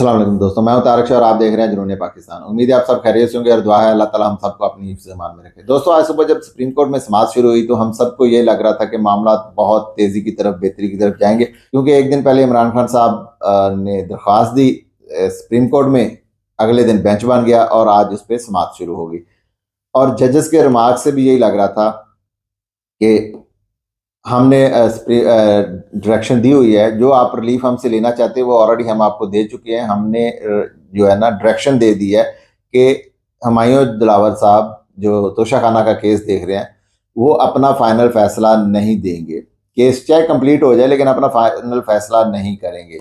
अस्सलाम वालेकुम दोस्तों, मैं हूं तारक शाह और आप देख रहे हैं जुनून पाकिस्तान। उम्मीद है आप सब खैरियत से होंगे और दुआ है अल्लाह ताला हम सबको अपनी हिफ्ज़-ए-ईमान में रखे। दोस्तों, आज सुबह जब सुप्रीम कोर्ट में समाअत शुरू हुई तो हम सबको ये लग रहा था कि मामला बहुत तेज़ी की तरफ, बेहतरी की तरफ जाएंगे, क्योंकि एक दिन पहले इमरान खान साहब ने दरख्वास्त दी सुप्रीम कोर्ट में, अगले दिन बेंच बन गया और आज उस पर समाअत शुरू होगी। और जजेस के रिमार्क से भी यही लग रहा था कि हमने डायरेक्शन दी हुई है, जो आप रिलीफ हमसे लेना चाहते हैं वो ऑलरेडी हम आपको दे चुके हैं। हमने जो है ना डायरेक्शन दे दी है कि हुमायूं दिलावर साहब जो तोशाखाना का केस देख रहे हैं वो अपना फाइनल फैसला नहीं देंगे। केस चाहे कंप्लीट हो जाए लेकिन अपना फाइनल फैसला नहीं करेंगे।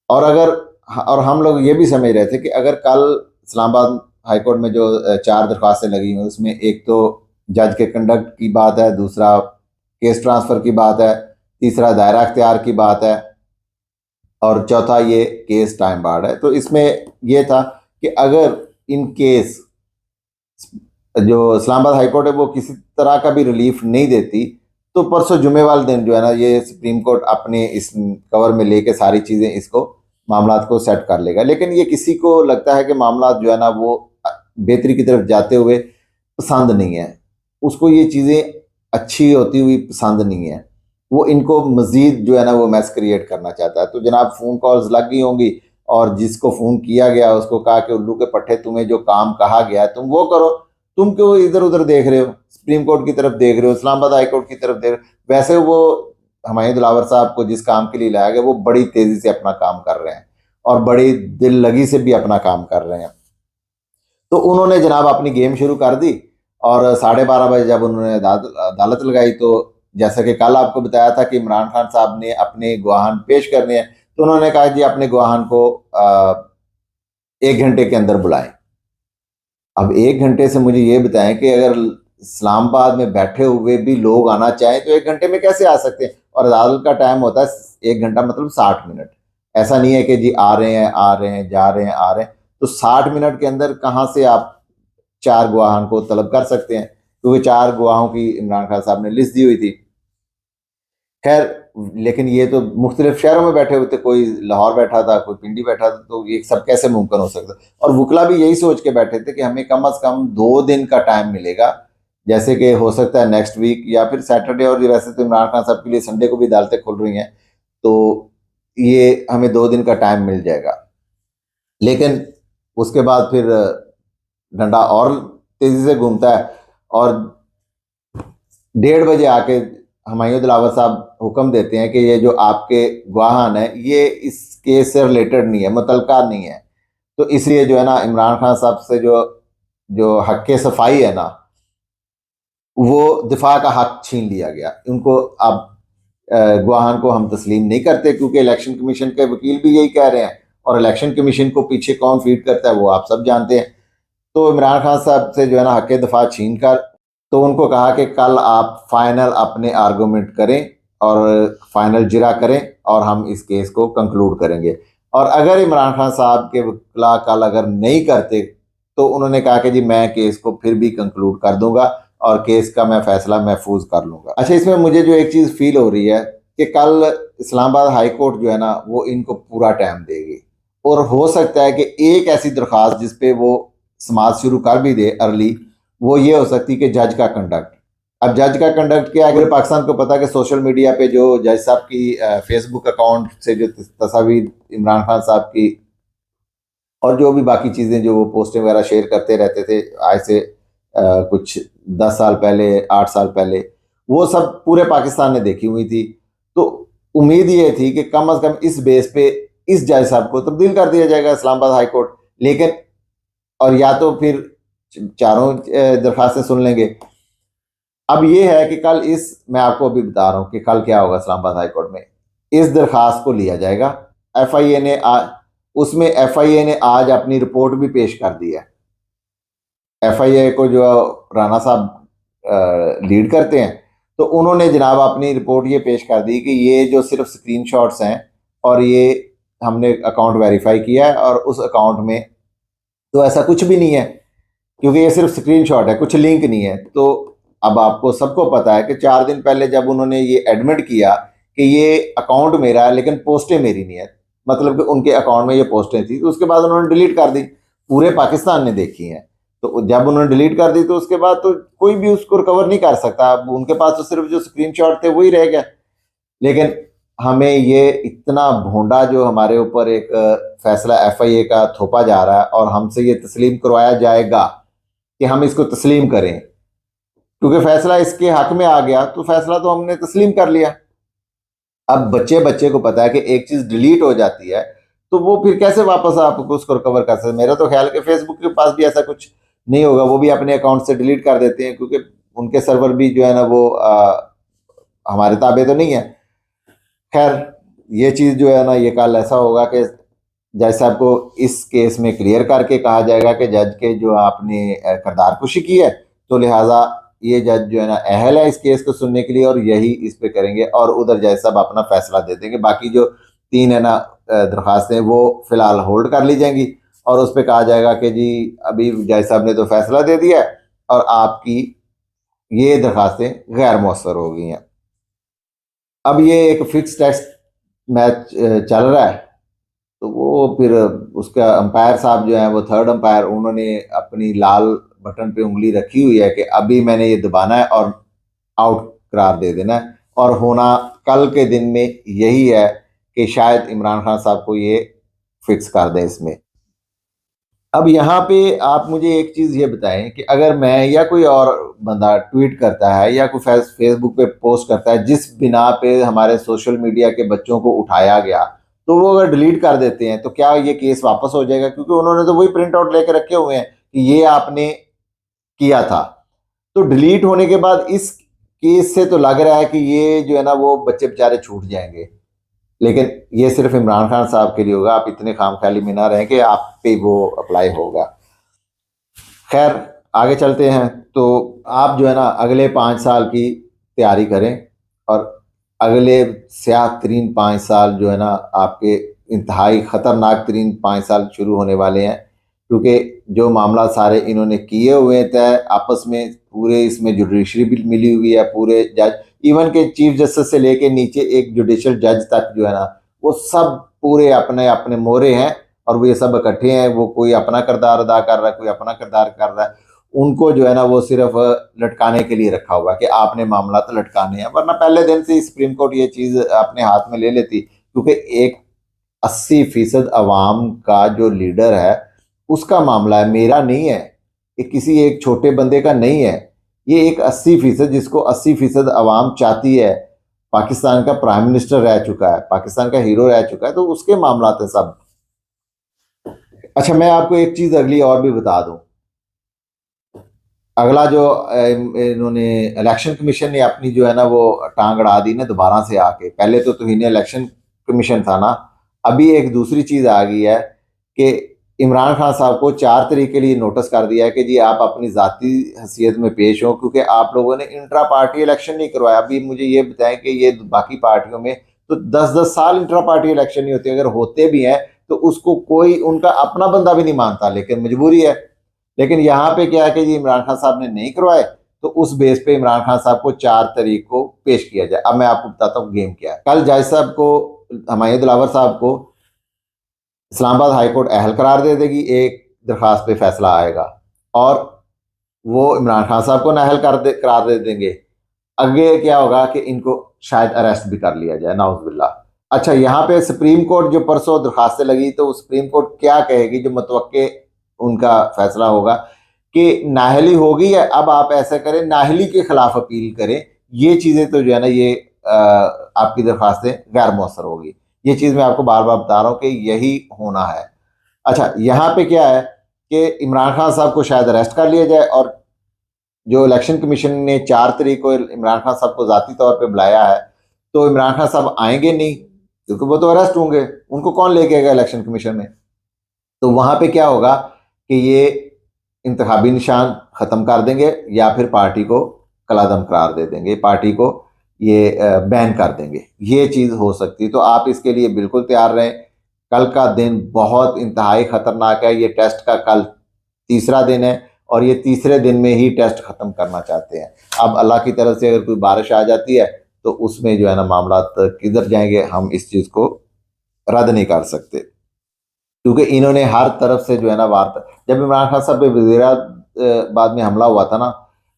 और हम लोग ये भी समझ रहे थे कि अगर कल इस्लामाबाद हाईकोर्ट में जो 4 दरख्वास्तें लगी हैं उसमें एक तो जज के कंडक्ट की बात है, दूसरा केस ट्रांसफ़र की बात है, तीसरा दायरा इख्तियार की बात है और चौथा ये केस टाइम बार्ड है। तो इसमें ये था कि अगर इन केस जो इस्लामाबाद हाईकोर्ट है वो किसी तरह का भी रिलीफ नहीं देती तो परसों जुमे वाले दिन जो है ना ये सुप्रीम कोर्ट अपने इस कवर में लेके सारी चीज़ें इसको मामलात को सेट कर लेगा। लेकिन ये किसी को लगता है कि मामला जो है ना वो बेहतरी की तरफ जाते हुए पसंद नहीं है, उसको ये चीज़ें अच्छी होती हुई पसंद नहीं है, वो इनको मज़ीद जो है ना वो मैस क्रिएट करना चाहता है। तो जनाब फ़ोन कॉल्स लग गई होंगी और जिसको फ़ोन किया गया उसको कहा कि उल्लू के पट्टे, तुम्हें जो काम कहा गया है तुम वो करो, तुम क्यों इधर उधर देख रहे हो, सुप्रीम कोर्ट की तरफ देख रहे हो, इस्लामाबाद हाई कोर्ट की तरफ देख रहे हो। वैसे वो हुमायूं दिलावर साहब को जिस काम के लिए लाया गया वो बड़ी तेज़ी से अपना काम कर रहे हैं और बड़ी दिल लगी से भी अपना काम कर रहे हैं। तो उन्होंने जनाब अपनी गेम शुरू कर दी और 12:30 बजे जब उन्होंने अदालत लगाई तो जैसा कि कल आपको बताया था कि इमरान खान साहब ने अपने गवाहान पेश करने हैं, तो उन्होंने कहा जी अपने गवाहान को 1 घंटे के अंदर बुलाएं। अब 1 घंटे से मुझे ये बताएं कि अगर इस्लामाबाद में बैठे हुए भी लोग आना चाहें तो 1 घंटे में कैसे आ सकते हैं? और अदालत का टाइम होता है 1 घंटा मतलब 60 मिनट। ऐसा नहीं है कि जी आ रहे हैं, जा रहे हैं, आ रहे हैं। तो 60 मिनट के अंदर कहाँ से आप 4 गवाहान को तलब कर सकते हैं, क्योंकि 4 गवाहों की इमरान खान साहब ने लिस्ट दी हुई थी। खैर, लेकिन ये तो मुख्तलिफ शहरों में बैठे हुए थे, कोई लाहौर बैठा था, कोई पिंडी बैठा था, तो ये सब कैसे मुमकिन हो सकता। और वकला भी यही सोच के बैठे थे कि हमें कम अज़ कम 2 दिन का टाइम मिलेगा, जैसे कि हो सकता है नेक्स्ट वीक या फिर सैटरडे, और वैसे तो इमरान खान साहब के लिए संडे को भी अदालतें खुल रही हैं, तो ये हमें 2 दिन का टाइम मिल जाएगा। लेकिन उसके बाद फिर डंडा और तेज़ी से घूमता है और 1:30 बजे आके हुमायूं दिलावर साहब हुक्म देते हैं कि ये जो आपके गवाहान है ये इस केस से रिलेटेड नहीं है, मुतलका नहीं है। तो इसलिए जो है ना इमरान खान साहब से जो जो हक सफाई है ना वो दिफा का हक छीन लिया गया। उनको अब गवाहान को हम तस्लीम नहीं करते, क्योंकि इलेक्शन कमीशन के वकील भी यही कह रहे हैं और इलेक्शन कमीशन को पीछे कौन फीड करता है वो आप सब जानते हैं। तो इमरान खान साहब से जो है ना हक दफा छीन कर तो उनको कहा कि कल आप फाइनल अपने आर्गूमेंट करें और फाइनल जिरा करें और हम इस केस को कंक्लूड करेंगे। और अगर इमरान खान साहब के वकील कल अगर नहीं करते तो उन्होंने कहा कि जी मैं केस को फिर भी कंक्लूड कर दूंगा और केस का मैं फैसला महफूज कर लूंगा। अच्छा, इसमें मुझे जो एक चीज़ फील हो रही है कि कल इस्लामाबाद हाई कोर्ट जो है ना वो इनको पूरा टाइम देगी और हो सकता है कि एक ऐसी दरख्वास्त जिसपे वो समाज शुरू कर भी दे अर्ली, वो ये हो सकती है कि जज का कंडक्ट। अब जज का कंडक्ट क्या है, अगर पाकिस्तान को पता है कि सोशल मीडिया पे जो जज साहब की फेसबुक अकाउंट से जो तस्वीर इमरान खान साहब की और जो भी बाकी चीज़ें जो वो पोस्टें वगैरह शेयर करते रहते थे आज से कुछ 10 साल पहले, 8 साल पहले, वो सब पूरे पाकिस्तान ने देखी हुई थी। तो उम्मीद ये थी कि कम अज़ कम इस बेस पे इस जज साहब को तब्दील कर दिया जाएगा इस्लामाबाद हाई कोर्ट। लेकिन और या तो फिर चारों दरख्वास्तें सुन लेंगे। अब ये है कि कल मैं आपको अभी बता रहा हूँ कि कल क्या होगा इस्लामाबाद हाई कोर्ट में। इस दरख्वास्त को लिया जाएगा, एफआईए ने उसमें एफआईए ने आज अपनी रिपोर्ट भी पेश कर दी है। एफआईए को जो राना साहब लीड करते हैं, तो उन्होंने जनाब अपनी रिपोर्ट ये पेश कर दी कि ये जो सिर्फ स्क्रीनशॉट्स हैं और ये हमने अकाउंट वेरीफाई किया है और उस अकाउंट में तो ऐसा कुछ भी नहीं है, क्योंकि ये सिर्फ स्क्रीनशॉट है, कुछ लिंक नहीं है। तो अब आपको सबको पता है कि 4 दिन पहले जब उन्होंने ये एडमिट किया कि ये अकाउंट मेरा है लेकिन पोस्टें मेरी नहीं है, मतलब कि उनके अकाउंट में ये पोस्टें थी, तो उसके बाद उन्होंने डिलीट कर दी। पूरे पाकिस्तान ने देखी हैं। तो जब उन्होंने डिलीट कर दी तो उसके बाद तो कोई भी उसको रिकवर नहीं कर सकता। अब उनके पास तो सिर्फ जो स्क्रीनशॉट थे वही रह गया। लेकिन हमें ये इतना भोंडा जो हमारे ऊपर एक फैसला FIA का थोपा जा रहा है और हमसे ये तस्लीम करवाया जाएगा कि हम इसको तस्लीम करें, क्योंकि फैसला इसके हक में आ गया तो फैसला तो हमने तस्लीम कर लिया। अब बच्चे बच्चे को पता है कि एक चीज डिलीट हो जाती है तो वो फिर कैसे वापस आप उसको रिकवर कर सकते। मेरा तो ख्याल है कि फेसबुक के पास भी ऐसा कुछ नहीं होगा, वो भी अपने अकाउंट से डिलीट कर देते हैं, क्योंकि उनके सर्वर भी जो है ना वो हमारे ताबे तो नहीं है। खैर, ये चीज जो है ना ये कल ऐसा होगा कि जज साहब को इस केस में क्लियर करके कहा जाएगा कि जज के जो आपने किरदार कुशी की है, तो लिहाजा ये जज जो है ना अहल है इस केस को सुनने के लिए और यही इस पे करेंगे, और उधर जज साहब अपना फैसला दे देंगे। बाकी जो 3 है ना दरखास्तें वो फिलहाल होल्ड कर ली जाएंगी और उस पर कहा जाएगा कि जी अभी जज साहब ने तो फैसला दे दिया है और आपकी ये दरखास्तें गैर मौसर हो गई हैं। अब ये एक फिक्स टेस्ट मैच चल रहा है, तो वो फिर उसका अंपायर साहब जो है वो थर्ड अंपायर, उन्होंने अपनी लाल बटन पे उंगली रखी हुई है कि अभी मैंने ये दबाना है और आउट करार दे देना है। और होना कल के दिन में यही है कि शायद इमरान खान साहब को ये फिक्स कर दें इसमें। अब यहाँ पे आप मुझे एक चीज़ ये बताएं कि अगर मैं या कोई और बंदा ट्वीट करता है या कोई फेसबुक पे पोस्ट करता है जिस बिना पे हमारे सोशल मीडिया के बच्चों को उठाया गया, तो वो अगर डिलीट कर देते हैं तो क्या ये केस वापस हो जाएगा? क्योंकि उन्होंने तो वही प्रिंट आउट लेके रखे हुए हैं कि ये आपने किया था। तो डिलीट होने के बाद इस केस से तो लग रहा है कि ये जो है ना वो बच्चे बेचारे छूट जाएंगे, लेकिन ये सिर्फ इमरान खान साहब के लिए होगा। आप इतने खामख्याली में ना रहें कि आप पे वो अप्लाई होगा। खैर, आगे चलते हैं। तो आप जो है ना अगले 5 साल की तैयारी करें और अगले स्याह तरीन 5 साल जो है ना आपके इंतहाई ख़तरनाक तरीन 5 साल शुरू होने वाले हैं, क्योंकि जो मामला सारे इन्होंने किए हुए थे आपस में, पूरे इसमें जुडिशरी भी मिली हुई है, पूरे जज, इवन के चीफ जस्टिस से लेके नीचे एक जुडिशल जज तक जो है ना वो सब पूरे अपने अपने मोहरे हैं और वो ये सब इकट्ठे हैं। वो कोई अपना किरदार अदा कर रहा है, कोई अपना किरदार कर रहा है। उनको जो है ना वो सिर्फ लटकाने के लिए रखा हुआ है कि आपने मामला तो लटकाने हैं, वरना पहले दिन से सुप्रीम कोर्ट ये चीज़ अपने हाथ में ले लेती, क्योंकि एक 80% अवाम का जो लीडर है उसका मामला है, मेरा नहीं है, ये किसी एक छोटे बंदे का नहीं है। ये एक 80% जिसको 80% अवाम चाहती है, पाकिस्तान का प्राइम मिनिस्टर रह चुका है, पाकिस्तान का हीरो रह चुका है, तो उसके मामला थे सब। अच्छा, मैं आपको एक चीज़ अगली और भी बता दूं। अगला जो इन्होंने इलेक्शन कमीशन ने अपनी जो है ना वो टांग अड़ा दी ना दोबारा से आके। पहले तो तौहीन इलेक्शन कमीशन था ना, अभी एक दूसरी चीज़ आ गई है कि इमरान खान साहब को 4 तारीख के लिए नोटिस कर दिया है कि जी आप अपनी ज़ाती हैसियत में पेश हो, क्योंकि आप लोगों ने इंट्रा पार्टी इलेक्शन नहीं करवाया। अभी मुझे ये बताएं कि ये बाकी पार्टियों में तो 10-10 साल इंट्रा पार्टी इलेक्शन नहीं होते, अगर होते भी हैं तो उसको कोई उनका अपना बंदा भी नहीं मानता, लेकिन मजबूरी है। लेकिन यहाँ पे क्या है कि जी इमरान खान साहब ने नहीं करवाए, तो उस बेस पे इमरान खान साहब को 4 तारीख को पेश किया जाए। अब मैं आपको बताता हूँ गेम क्या है। कल जज साहब को, हमायूं दिलावर साहब को इस्लामाबाद हाई कोर्ट अहल करार दे देगी, एक दरखास्त पे फैसला आएगा और वो इमरान खान साहब को नाअहल करार दे देंगे। आगे क्या होगा कि इनको शायद अरेस्ट भी कर लिया जाए, नाउज़ुबिल्लाह। अच्छा, यहाँ पे सुप्रीम कोर्ट जो परसों दरखास्तें लगी, तो सुप्रीम कोर्ट क्या कहेगी जो मतवक्के उनका फैसला होगा कि नाअहली हो गई है, अब आप ऐसा करें नाअहली के खिलाफ अपील करें। ये चीज़ें तो जो है ना ये आपकी दरखास्तें गैर मौसर होगी। ये चीज़ मैं आपको बार बार बता रहा हूँ कि यही होना है। अच्छा, यहाँ पे क्या है कि इमरान खान साहब को शायद अरेस्ट कर लिया जाए, और जो इलेक्शन कमीशन ने 4 तारीख को इमरान खान साहब को ज़ाती तौर पे बुलाया है, तो इमरान खान साहब आएंगे नहीं, क्योंकि वो तो अरेस्ट होंगे, उनको कौन लेके आएगा इलेक्शन कमीशन में। तो वहाँ पे क्या होगा कि ये इंतखाबी निशान ख़त्म कर देंगे या फिर पार्टी को कलादम करार दे देंगे, पार्टी को ये बैन कर देंगे। ये चीज़ हो सकती है, तो आप इसके लिए बिल्कुल तैयार रहें। कल का दिन बहुत इंतहाई ख़तरनाक है। ये टेस्ट का कल तीसरा दिन है और ये तीसरे दिन में ही टेस्ट ख़त्म करना चाहते हैं। अब अल्लाह की तरफ से अगर कोई बारिश आ जाती है तो उसमें जो है ना मामला किधर जाएंगे, हम इस चीज़ को रद्द नहीं कर सकते, क्योंकि इन्होंने हर तरफ से जो है ना वार्ता, जब इमरान खान साहब पे वज़ीराबाद में हमला हुआ था ना,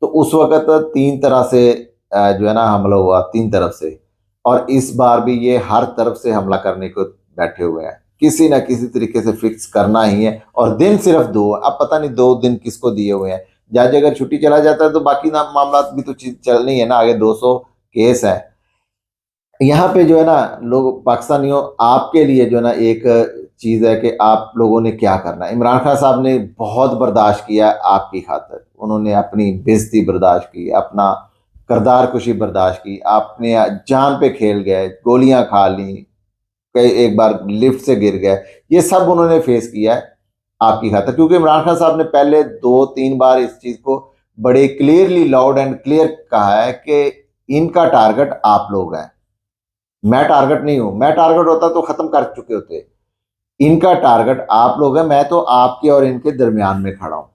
तो उस वक्त 3 तरह से जो है ना हमला हुआ, 3 तरफ से। और इस बार भी ये हर तरफ से हमला करने को बैठे हुए हैं, किसी ना किसी तरीके से फिक्स करना ही है। और दिन सिर्फ 2, अब पता नहीं 2 दिन किसको दिए हुए हैं। जज अगर छुट्टी चला जाता है तो बाकी ना मामला भी तो चलनी है ना, आगे 200 केस है। यहाँ पे जो है ना लोग पाकिस्तानियों, आपके लिए जो है ना एक चीज़ है कि आप लोगों ने क्या करना है। इमरान खान साहब ने बहुत बर्दाश्त किया आपकी खातिर, उन्होंने अपनी बेइज्जती बर्दाश्त की, अपना किरदार कुशी बर्दाश्त की, आपने जान पे खेल गए, गोलियां खा ली, कई एक बार लिफ्ट से गिर गए, ये सब उन्होंने फेस किया है आपकी खातिर। क्योंकि इमरान खान साहब ने पहले 2-3 बार इस चीज़ को बड़े क्लियरली, लाउड एंड क्लियर कहा है कि इनका टारगेट आप लोग हैं, मैं टारगेट नहीं हूं। मैं टारगेट होता तो खत्म कर चुके होते। इनका टारगेट आप लोग हैं, मैं तो आपके और इनके दरमियान में खड़ा हूं।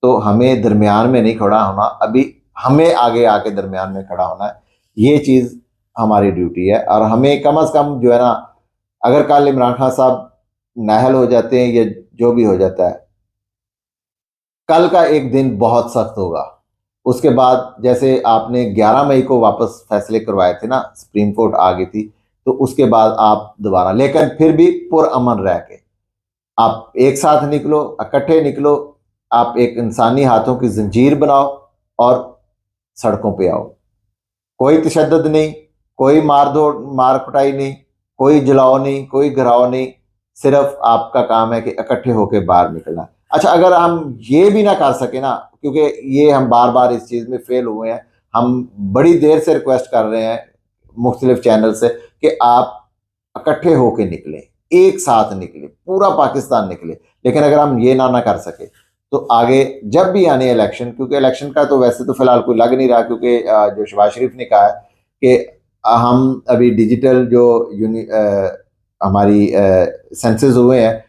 तो हमें दरमियान में नहीं खड़ा होना, अभी हमें आगे आके दरमियान में खड़ा होना है। ये चीज़ हमारी ड्यूटी है। और हमें कम से कम जो है ना, अगर कल इमरान खान साहब नाअहल हो जाते हैं या जो भी हो जाता है, कल का एक दिन बहुत सख्त होगा। उसके बाद जैसे आपने 11 मई को वापस फैसले करवाए थे ना, सुप्रीम कोर्ट आ गई थी, तो उसके बाद आप दोबारा, लेकिन फिर भी पुरअमन रह के आप एक साथ निकलो, इकट्ठे निकलो, आप एक इंसानी हाथों की जंजीर बनाओ और सड़कों पे आओ। कोई तशद्दुद नहीं, कोई मार दो, मार कुटाई नहीं, कोई जलाओ नहीं, कोई घिराव नहीं, सिर्फ आपका काम है कि इकट्ठे होकर बाहर निकलना। अच्छा, अगर हम ये भी ना कर सके ना, क्योंकि ये हम बार बार इस चीज़ में फेल हुए हैं, हम बड़ी देर से रिक्वेस्ट कर रहे हैं मुख्तलिफ चैनल से कि आप इकट्ठे होकर निकलें, एक साथ निकले, पूरा पाकिस्तान निकले। लेकिन अगर हम ये ना कर सके तो आगे जब भी आने इलेक्शन, क्योंकि इलेक्शन का तो वैसे तो फिलहाल कोई लग नहीं रहा, क्योंकि जो शहबाज शरीफ ने कहा है कि हम अभी डिजिटल जो हमारी सेंसेस हुए हैं,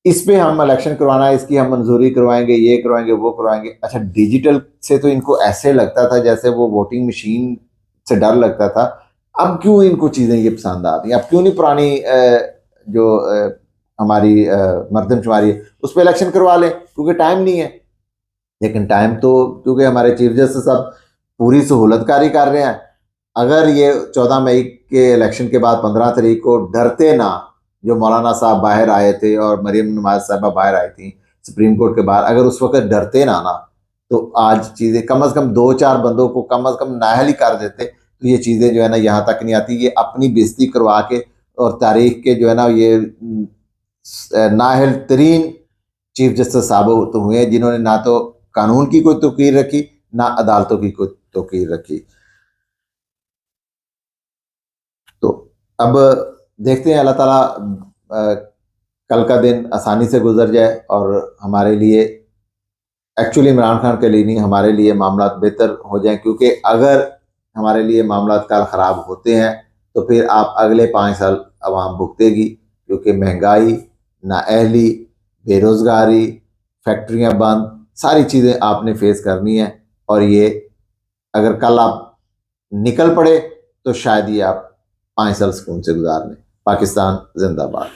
इस पे हम इलेक्शन करवाना है, इसकी हम मंजूरी करवाएंगे, ये करवाएंगे, वो करवाएंगे। अच्छा, डिजिटल से तो इनको ऐसे लगता था जैसे वो वोटिंग मशीन से डर लगता था। अब क्यों इनको चीज़ें ये पसंद आती हैं? अब क्यों नहीं पुरानी जो हमारी मरदमशुमारी है उस पर इलेक्शन करवा लें, क्योंकि टाइम नहीं है। लेकिन टाइम तो, क्योंकि हमारे चीफ जस्टिस साहब पूरी सहूलतकारी कर रहे हैं। अगर ये 14 मई के इलेक्शन के बाद 15 तारीख को डरते ना, जो मौलाना साहब बाहर आए थे और मरियम नवाज साहबा बाहर आई थी सुप्रीम कोर्ट के बाहर, अगर उस वक्त डरते ना तो आज चीज़ें कम से कम 2-4 बंदों को कम से कम नाअहल ही कर देते, तो ये चीज़ें जो है ना यहाँ तक नहीं आती। ये अपनी बेइज्जती करवा के और तारीख के जो है ना ये नाअहल तरीन चीफ जस्टिस साहब तो हुए हैं, जिन्होंने ना तो कानून की कोई तौकीर रखी, ना अदालतों की कोई तौकीर रखी। तो अब देखते हैं, अल्लाह ताला कल का दिन आसानी से गुजर जाए और हमारे लिए, एक्चुअली इमरान खान के लिए नहीं, हमारे लिए मामला बेहतर हो जाए। क्योंकि अगर हमारे लिए मामला कल ख़राब होते हैं तो फिर आप अगले 5 साल आवाम भुगतेगी, क्योंकि महंगाई, नाअहली, बेरोज़गारी, फैक्ट्रियां बंद, सारी चीज़ें आपने फेस करनी है। और ये अगर कल आप निकल पड़े तो शायद ये आप 5 साल सुकून से गुजार लें। पाकिस्तान जिंदाबाद।